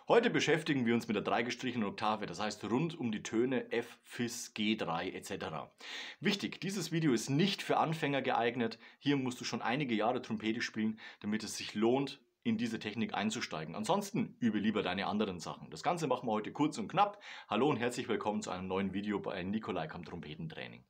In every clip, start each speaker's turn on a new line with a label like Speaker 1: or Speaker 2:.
Speaker 1: Heute beschäftigen wir uns mit der dreigestrichenen Oktave, das heißt rund um die Töne F, Fis, G3 etc. Wichtig, dieses Video ist nicht für Anfänger geeignet. Hier musst du schon einige Jahre Trompete spielen, damit es sich lohnt, in diese Technik einzusteigen. Ansonsten übe lieber deine anderen Sachen. Das Ganze machen wir heute kurz und knapp. Hallo und herzlich willkommen zu einem neuen Video bei Nikolai am Trompetentraining.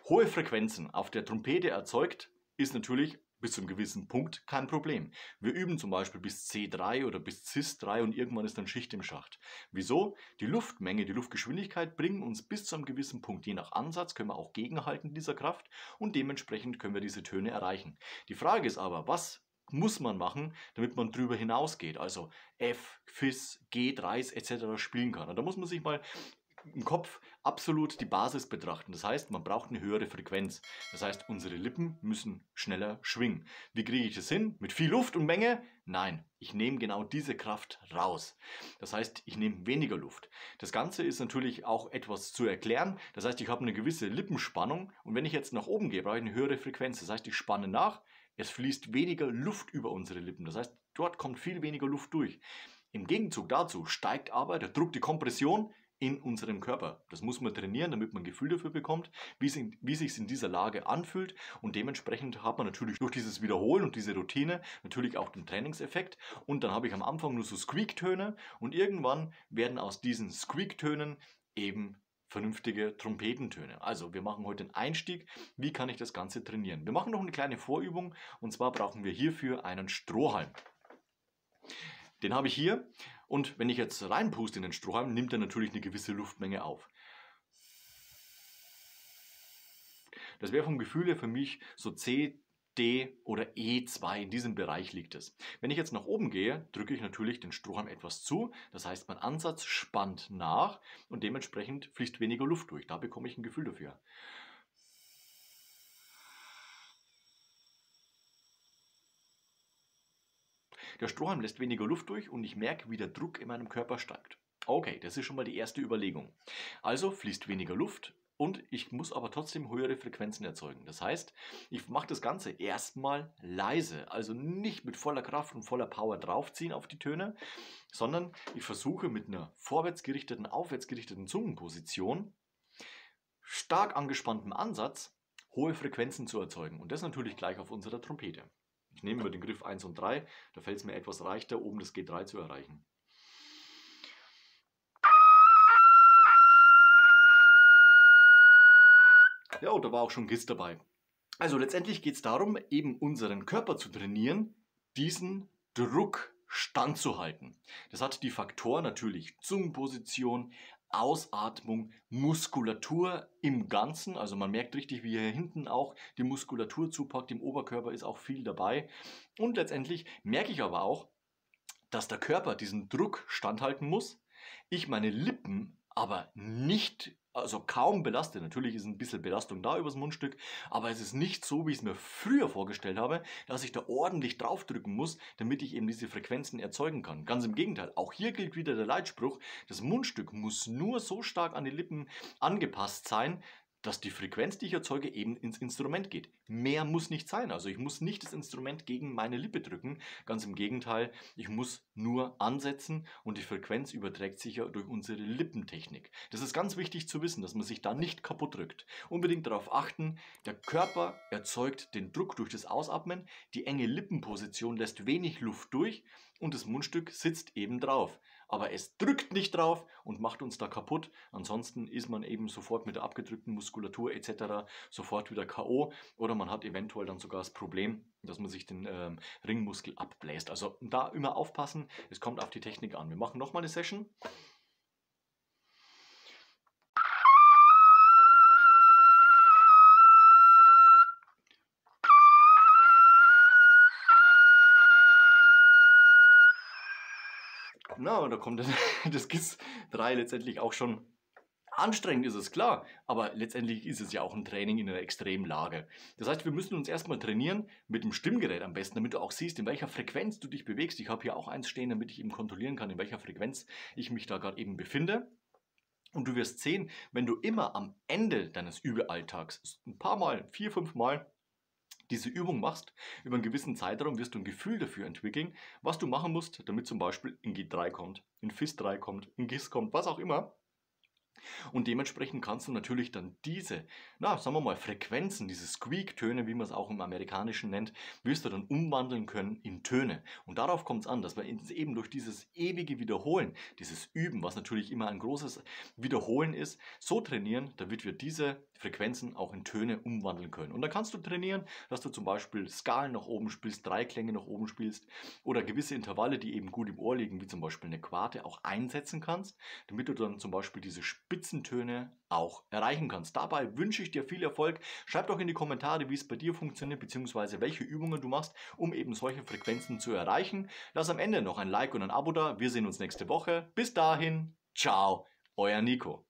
Speaker 1: Hohe Frequenzen auf der Trompete erzeugt ist natürlich bis zu einem gewissen Punkt kein Problem. Wir üben zum Beispiel bis C3 oder bis Cis3 und irgendwann ist dann Schicht im Schacht. Wieso? Die Luftmenge, die Luftgeschwindigkeit bringen uns bis zu einem gewissen Punkt. Je nach Ansatz können wir auch gegenhalten dieser Kraft und dementsprechend können wir diese Töne erreichen. Die Frage ist aber, was muss man machen, damit man drüber hinausgeht, also F, Fis, G3s etc. spielen kann. Und da muss man sich mal im Kopf absolut die Basis betrachten. Das heißt, man braucht eine höhere Frequenz. Das heißt, unsere Lippen müssen schneller schwingen. Wie kriege ich das hin? Mit viel Luft und Menge? Nein, ich nehme genau diese Kraft raus. Das heißt, ich nehme weniger Luft. Das Ganze ist natürlich auch etwas zu erklären. Das heißt, ich habe eine gewisse Lippenspannung und wenn ich jetzt nach oben gehe, brauche ich eine höhere Frequenz. Das heißt, ich spanne nach, es fließt weniger Luft über unsere Lippen. Das heißt, dort kommt viel weniger Luft durch. Im Gegenzug dazu steigt aber der Druck, die Kompression in unserem Körper. Das muss man trainieren, damit man ein Gefühl dafür bekommt, wie es sich in dieser Lage anfühlt und dementsprechend hat man natürlich durch dieses Wiederholen und diese Routine natürlich auch den Trainingseffekt und dann habe ich am Anfang nur so Squeak-Töne und irgendwann werden aus diesen Squeak-Tönen eben vernünftige Trompetentöne. Also wir machen heute den Einstieg, wie kann ich das Ganze trainieren. Wir machen noch eine kleine Vorübung und zwar brauchen wir hierfür einen Strohhalm. Den habe ich hier und wenn ich jetzt reinpuste in den Strohhalm, nimmt er natürlich eine gewisse Luftmenge auf. Das wäre vom Gefühl her für mich so C, D oder E2, in diesem Bereich liegt es. Wenn ich jetzt nach oben gehe, drücke ich natürlich den Strohhalm etwas zu, das heißt mein Ansatz spannt nach und dementsprechend fließt weniger Luft durch, da bekomme ich ein Gefühl dafür. Der Strohhalm lässt weniger Luft durch und ich merke, wie der Druck in meinem Körper steigt. Okay, das ist schon mal die erste Überlegung. Also fließt weniger Luft und ich muss aber trotzdem höhere Frequenzen erzeugen. Das heißt, ich mache das Ganze erstmal leise, also nicht mit voller Kraft und voller Power draufziehen auf die Töne, sondern ich versuche mit einer vorwärts gerichteten, aufwärts gerichteten Zungenposition, stark angespanntem Ansatz, hohe Frequenzen zu erzeugen. Und das natürlich gleich auf unserer Trompete. Ich nehme über den Griff 1 und 3, da fällt es mir etwas leichter, oben das G3 zu erreichen. Ja, und da war auch schon Giss dabei. Also letztendlich geht es darum, eben unseren Körper zu trainieren, diesen Druck standzuhalten. Das hat die Faktoren natürlich Zungenposition, Ausatmung, Muskulatur im Ganzen. Also man merkt richtig, wie hier hinten auch die Muskulatur zupackt. Im Oberkörper ist auch viel dabei. Und letztendlich merke ich aber auch, dass der Körper diesen Druck standhalten muss. Ich meine Lippen aber nicht, also kaum belaste. Natürlich ist ein bisschen Belastung da übers Mundstück, aber es ist nicht so, wie ich es mir früher vorgestellt habe, dass ich da ordentlich draufdrücken muss, damit ich eben diese Frequenzen erzeugen kann. Ganz im Gegenteil, auch hier gilt wieder der Leitspruch, das Mundstück muss nur so stark an die Lippen angepasst sein, dass die Frequenz, die ich erzeuge, eben ins Instrument geht. Mehr muss nicht sein. Also ich muss nicht das Instrument gegen meine Lippe drücken. Ganz im Gegenteil, ich muss nur ansetzen und die Frequenz überträgt sich ja durch unsere Lippentechnik. Das ist ganz wichtig zu wissen, dass man sich da nicht kaputt drückt. Unbedingt darauf achten, der Körper erzeugt den Druck durch das Ausatmen, die enge Lippenposition lässt wenig Luft durch und das Mundstück sitzt eben drauf. Aber es drückt nicht drauf und macht uns da kaputt. Ansonsten ist man eben sofort mit der abgedrückten Muskulatur etc. sofort wieder K.O. oder man hat eventuell dann sogar das Problem, dass man sich den Ringmuskel abbläst. Also da immer aufpassen, es kommt auf die Technik an. Wir machen nochmal eine Session. Na, und da kommt das GIS 3 letztendlich auch schon. Anstrengend ist es, klar, aber letztendlich ist es ja auch ein Training in einer Extremlage. Das heißt, wir müssen uns erstmal trainieren, mit dem Stimmgerät am besten, damit du auch siehst, in welcher Frequenz du dich bewegst. Ich habe hier auch eins stehen, damit ich eben kontrollieren kann, in welcher Frequenz ich mich da gerade eben befinde. Und du wirst sehen, wenn du immer am Ende deines Übealltags ein paar Mal, 4, 5 Mal, diese Übung machst, über einen gewissen Zeitraum wirst du ein Gefühl dafür entwickeln, was du machen musst, damit zum Beispiel in G3 kommt, in Fis 3 kommt, in Gis kommt, was auch immer. Und dementsprechend kannst du natürlich dann diese, sagen wir mal, Frequenzen, diese Squeak-Töne, wie man es auch im Amerikanischen nennt, wirst du dann umwandeln können in Töne. Und darauf kommt es an, dass wir uns eben durch dieses ewige Wiederholen, dieses Üben, was natürlich immer ein großes Wiederholen ist, so trainieren, damit wir diese Frequenzen auch in Töne umwandeln können. Und dann kannst du trainieren, dass du zum Beispiel Skalen nach oben spielst, Dreiklänge nach oben spielst oder gewisse Intervalle, die eben gut im Ohr liegen, wie zum Beispiel eine Quarte, auch einsetzen kannst, damit du dann zum Beispiel diese Spitzentöne auch erreichen kannst. Dabei wünsche ich dir viel Erfolg. Schreib doch in die Kommentare, wie es bei dir funktioniert, beziehungsweise welche Übungen du machst, um eben solche Frequenzen zu erreichen. Lass am Ende noch ein Like und ein Abo da. Wir sehen uns nächste Woche. Bis dahin, ciao, euer Nico.